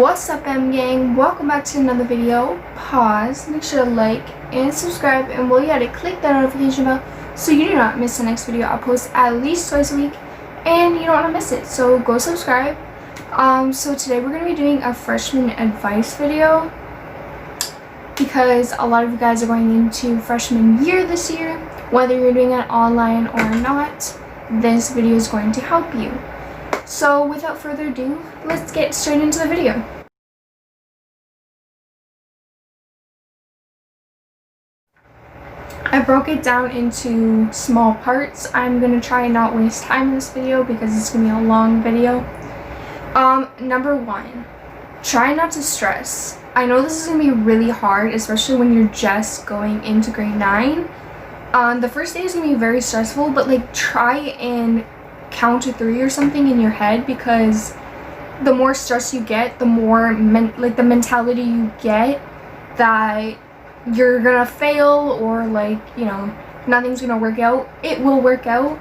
What's up, M gang? Welcome back to another video. Pause, make sure to like and subscribe, and while you're at it, click that notification bell so you do not miss the next video. I'll post at least twice a week and you don't want to miss it, so go subscribe. So today we're going to be doing a freshman advice video because a lot of you guys are going into freshman year this year. Whether you're doing it online or not, this video is going to help you. So without further ado, let's get straight into the video. I broke it down into small parts. I'm going to try and not waste time in this video because it's going to be a long video. Number one, try not to stress. I know this is going to be really hard, especially when you're just going into grade 9. The first day is going to be very stressful, but like try and count to 3 or something in your head, because the more stress you get, the more the mentality you get that you're gonna fail, or like, you know, nothing's gonna work out. It will work out.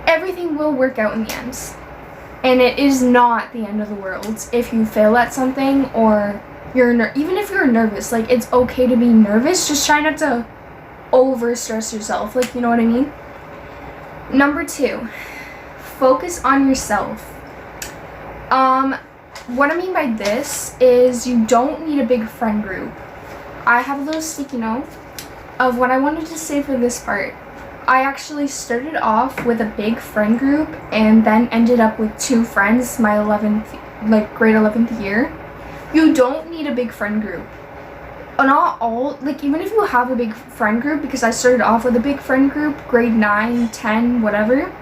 Everything will work out in the end, and it is not the end of the world if you fail at something, or you're even if you're nervous. Like, it's okay to be nervous, just try not to over stress yourself, like, you know what I mean. Number 2, focus on yourself. What I mean by this is you don't need a big friend group. I have a little sticky note of what I wanted to say for this part. I actually started off with a big friend group and then ended up with 2 friends my grade 11th year. You don't need a big friend group. Not all, like, even if you have a big friend group, because I started off with a big friend group, grade 9, 10, whatever,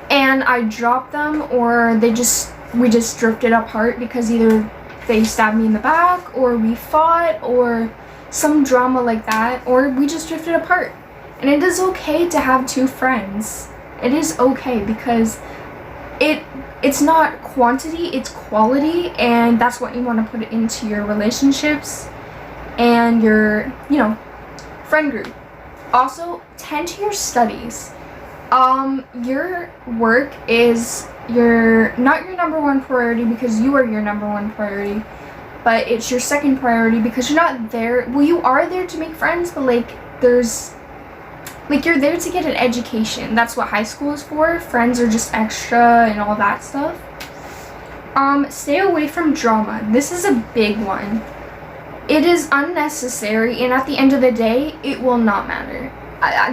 and I dropped them, or we just drifted apart because either they stabbed me in the back, or we fought, or some drama like that, or we just drifted apart. And it is okay to have 2 friends. It is okay, because it's not quantity, it's quality, and that's what you want to put into your relationships and your, you know, friend group. Also, tend to your studies. Your work is not your number 1 priority, because you are your number 1 priority, but it's your second priority because you're not there. Well, you are there to make friends, but you're there to get an education. That's what high school is for. Friends are just extra and all that stuff. Stay away from drama. This is a big one. It is unnecessary, and at the end of the day, it will not matter.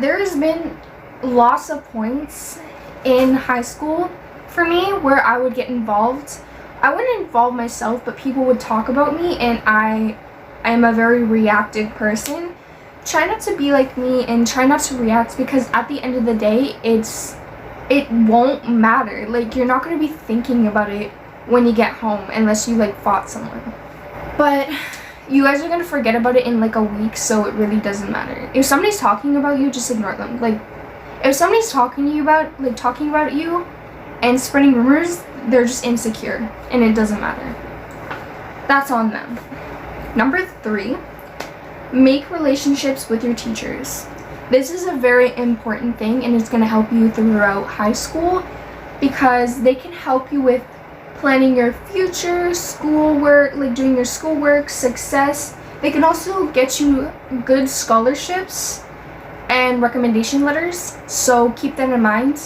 There has been lots of points in high school for me where I would get involved. I wouldn't involve myself, but people would talk about me, and I am a very reactive person. Try not to be like me and try not to react, because at the end of the day, it won't matter. Like, you're not going to be thinking about it when you get home unless you like fought someone. But you guys are going to forget about it in like a week, so it really doesn't matter. If somebody's talking about you, just ignore them. Like, if somebody's talking about you and spreading rumors, they're just insecure, and it doesn't matter. That's on them. Number 3, make relationships with your teachers. This is a very important thing, and it's going to help you throughout high school, because they can help you with planning your future, schoolwork, like doing your schoolwork, success. They can also get you good scholarships and recommendation letters, so keep that in mind.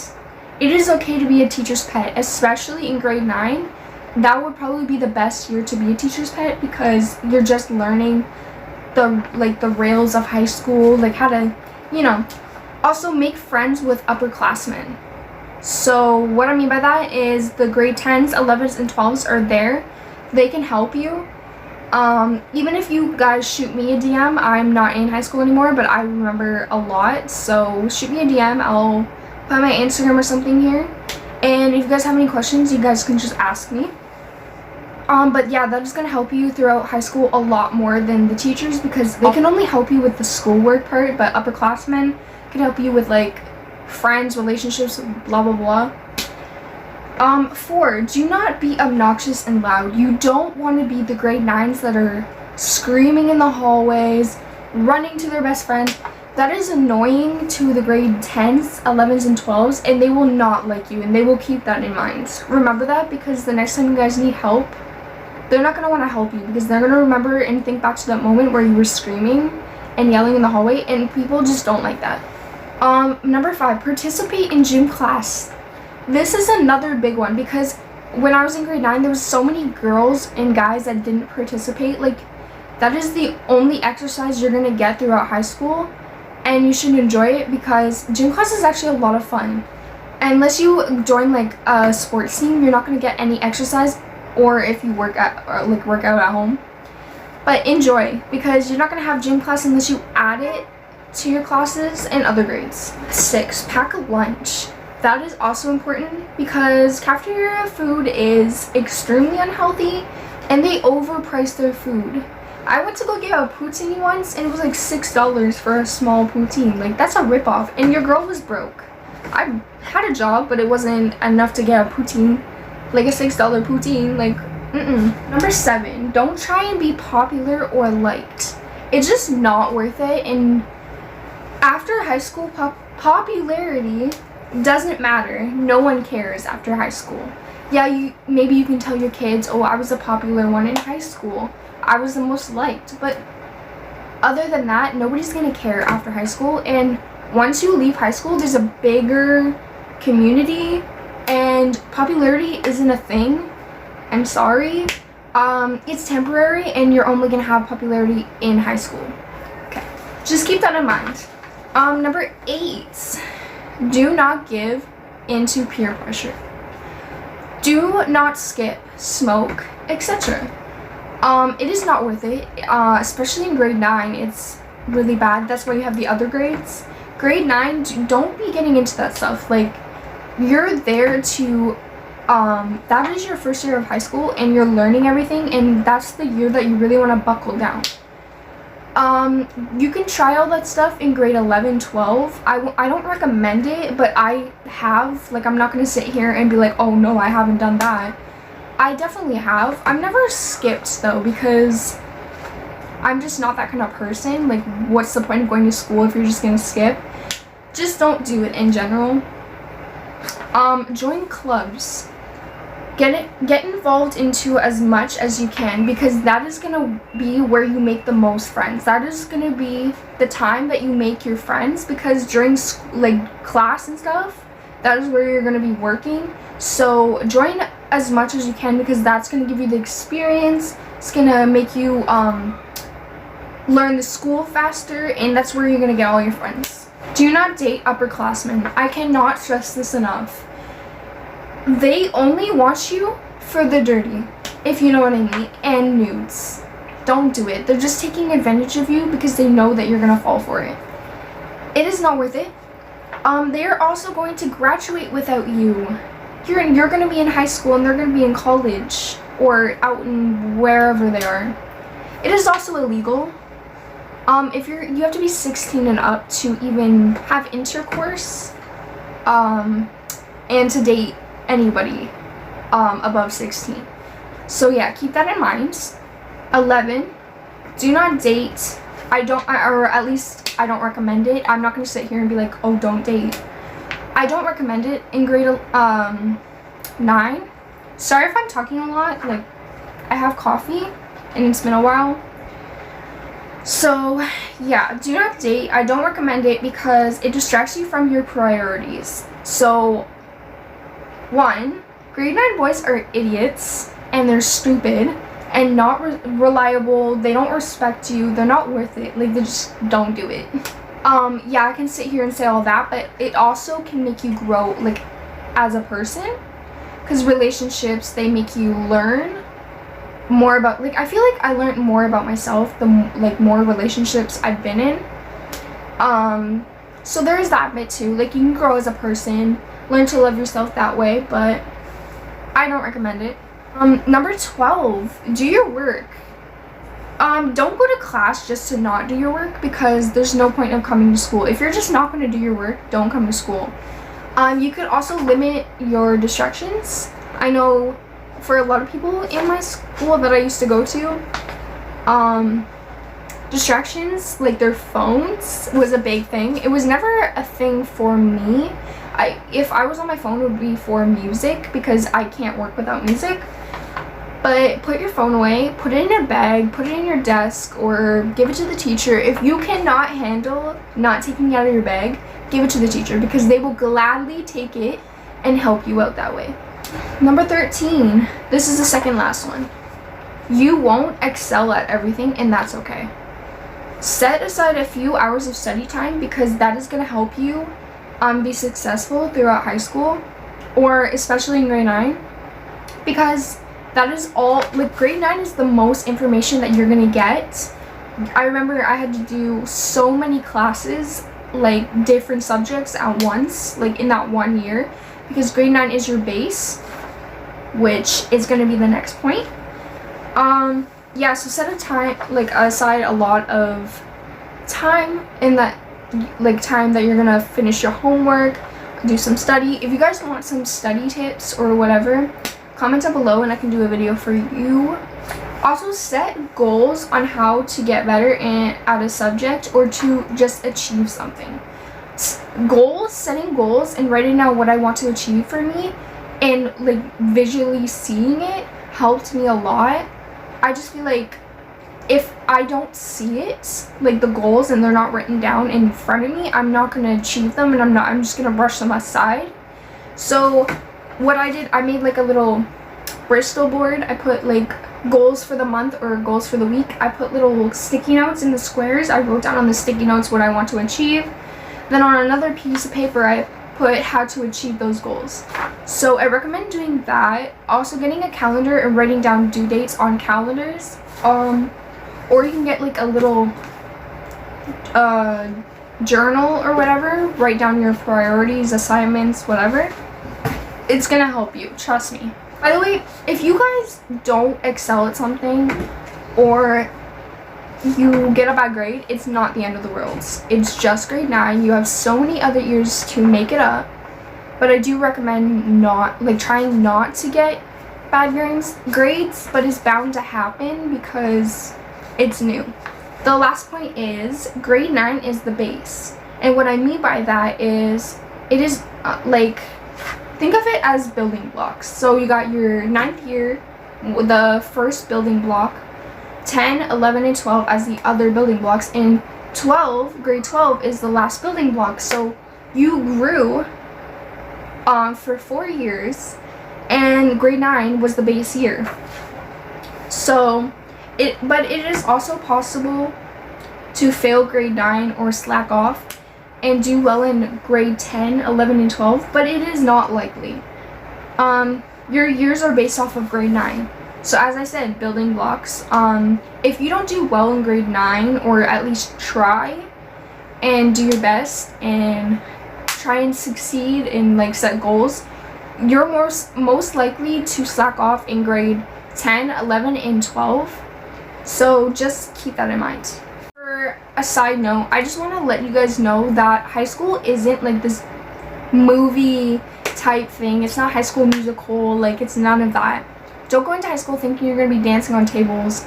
It is okay to be a teacher's pet, especially in grade 9. That would probably be the best year to be a teacher's pet, because you're just learning the rails of high school, like how to, you know. Also, make friends with upperclassmen. So what I mean by that is the grade 10s, 11s, and 12s are there. They can help you. Even if you guys shoot me a DM, I'm not in high school anymore, but I remember a lot, so shoot me a DM. I'll put my Instagram or something here, and if you guys have any questions, you guys can just ask me. But yeah, that is going to help you throughout high school a lot more than the teachers, because they can only help you with the schoolwork part, but upperclassmen can help you with like friends, relationships, blah blah blah. 4, do not be obnoxious and loud. You don't want to be the grade 9s that are screaming in the hallways, running to their best friend. That is annoying to the grade 10s, 11s, and 12s, and they will not like you, and they will keep that in mind. Remember that, because the next time you guys need help, they're not going to want to help you, because they're going to remember and think back to that moment where you were screaming and yelling in the hallway, and people just don't like that. Number 5, participate in gym class. This is another big one, because when I was in grade 9, there was so many girls and guys that didn't participate. Like, that is the only exercise you're going to get throughout high school. And you should enjoy it, because gym class is actually a lot of fun. Unless you join like a sports team, you're not going to get any exercise, or if you work out at home. But enjoy, because you're not going to have gym class unless you add it to your classes and other grades. 6, pack a lunch. That is also important, because cafeteria food is extremely unhealthy and they overprice their food. I went to go get a poutine once, and it was like $6 for a small poutine. Like, that's a ripoff, and your girl was broke. I had a job, but it wasn't enough to get a poutine, like a $6 poutine. Like, Number 7, don't try and be popular or liked. It's just not worth it. And after high school, popularity doesn't matter. No one cares after high school. Yeah, maybe you can tell your kids, oh, I was a popular one in high school, I was the most liked, but other than that, nobody's gonna care after high school. And once you leave high school, there's a bigger community, and popularity isn't a thing. I'm sorry. It's temporary, and you're only gonna have popularity in high school. Okay, just keep that in mind. Number 8, do not give into peer pressure. Do not skip, smoke, etc. It is not worth it, especially in grade 9. It's really bad. That's why you have the other grades. Grade 9, don't be getting into that stuff. Like, you're there to, that is your first year of high school, and you're learning everything, and that's the year that you really want to buckle down. You can try all that stuff in grade 11, 12. I don't recommend it, but I have. Like, I'm not going to sit here and be like, oh no, I haven't done that. I definitely have. I've never skipped, though, because I'm just not that kind of person. Like, what's the point of going to school if you're just going to skip? Just don't do it in general. Join clubs. Get involved into as much as you can, because that is going to be where you make the most friends. That is going to be the time that you make your friends, because during class and stuff, that is where you're going to be working. So join as much as you can, because that's going to give you the experience. It's going to make you learn the school faster, and that's where you're going to get all your friends. Do not date upperclassmen. I cannot stress this enough. They only want you for the dirty, if you know what I mean, and nudes. Don't do it. They're just taking advantage of you because they know that you're going to fall for it. It is not worth it. They are also going to graduate without you. You're going to be in high school, and they're going to be in college or out in wherever they are. It is also illegal. If you have to be 16 and up to even have intercourse, and to date anybody above 16. So yeah, keep that in mind. 11, do not date. Or at least I don't recommend it. I'm not going to sit here and be like, oh, don't date. I don't recommend it in grade 9. Sorry if I'm talking a lot. Like, I have coffee and it's been a while. So yeah, do not date. I don't recommend it because it distracts you from your priorities. So 1, grade 9 boys are idiots, and they're stupid and not reliable. They don't respect you. They're not worth it. Like, they just don't do it. Yeah, I can sit here and say all that, but it also can make you grow, like, as a person, because relationships, they make you learn more about, like, I feel like I learned more about myself the more relationships I've been in. So there's that bit too. Like, you can grow as a person, learn to love yourself that way, but I don't recommend it. Number 12, do your work. Don't go to class just to not do your work, because there's no point of coming to school. If you're just not going to do your work, don't come to school. You could also limit your distractions. I know for a lot of people in my school that I used to go to, distractions, like their phones, was a big thing. It was never a thing for me. If I was on my phone, it would be for music because I can't work without music. But put your phone away, put it in your bag, put it in your desk, or give it to the teacher. If you cannot handle not taking it out of your bag, give it to the teacher because they will gladly take it and help you out that way. Number 13, this is the second last one. You won't excel at everything, and that's okay. Set aside a few hours of study time because that is going to help you be successful throughout high school, or especially in grade 9, because that is all, like, grade 9 is the most information that you're going to get. I remember I had to do so many classes, like different subjects at once, like in that 1 year, because grade 9 is your base, which is going to be the next point. Yeah, so set aside a lot of time in that, like, time that you're gonna finish your homework, do some study. If you guys want some study tips or whatever, comment down below and I can do a video for you. Also, set goals on how to get better at a subject or to just achieve something. Setting goals and writing down what I want to achieve for me and, like, visually seeing it helped me a lot. I just feel like if I don't see it, like the goals, and they're not written down in front of me, I'm not going to achieve them, and I'm just going to brush them aside. So what I did, I made like a little Bristol board. I put like goals for the month or goals for the week. I put little sticky notes in the squares. I wrote down on the sticky notes what I want to achieve. Then on another piece of paper, I put how to achieve those goals. So I recommend doing that. Also getting a calendar and writing down due dates on calendars. Or you can get like a little journal or whatever. Write down your priorities, assignments, whatever. It's gonna help you, trust me. By the way, if you guys don't excel at something or you get a bad grade, it's not the end of the world. It's just grade 9. You have so many other years to make it up. But I do recommend trying not to get bad grades, but it's bound to happen because it's new. The last point is grade 9 is the base. And what I mean by that is it is think of it as building blocks. So you got your 9th year, the first building block, 10, 11, and 12 as the other building blocks, and grade 12 is the last building block. So you grew for 4 years, and grade 9 was the base year. So but it is also possible to fail grade 9 or slack off and do well in grade 10, 11, and 12, but it is not likely. Your years are based off of grade 9. So as I said, building blocks. If you don't do well in grade 9, or at least try and do your best and try and succeed and like set goals, you're most likely to slack off in grade 10, 11, and 12. So just keep that in mind. For a side note, I just want to let you guys know that high school isn't like this movie type thing. It's not High School Musical. Like, it's none of that. Don't go into high school thinking you're going to be dancing on tables,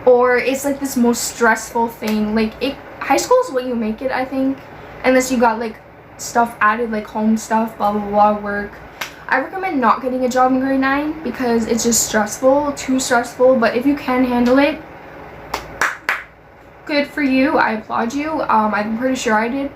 or it's like this most stressful thing. Like, high school is what you make it, I think, unless you got like stuff added, like home stuff, blah blah blah, work. I recommend not getting a job in grade 9 because it's just stressful, too stressful. But if you can handle it, good for you. I applaud you. I'm pretty sure I did.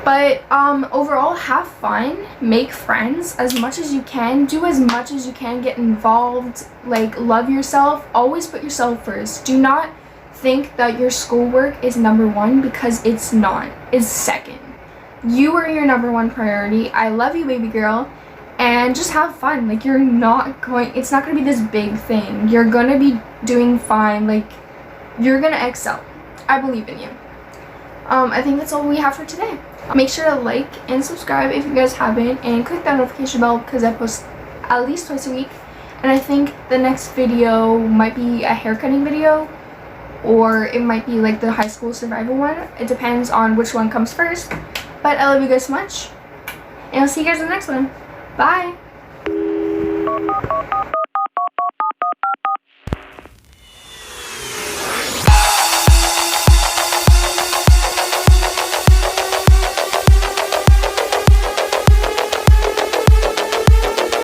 But overall, have fun, make friends as much as you can, do as much as you can, get involved, like, love yourself. Always put yourself first. Do not think that your schoolwork is number 1, because it's not. It's second. You are your number 1 priority. I love you, baby girl. And just have fun. Like, it's not gonna be this big thing. You're gonna be doing fine. Like, you're gonna excel. I believe in you. I think that's all we have for today. Make sure to like and subscribe if you guys haven't, and click that notification bell because I post at least twice a week. And I think the next video might be a haircutting video, or it might be like the high school survival one. It depends on which one comes first. But I love you guys so much, and I'll see you guys in the next one. Bye!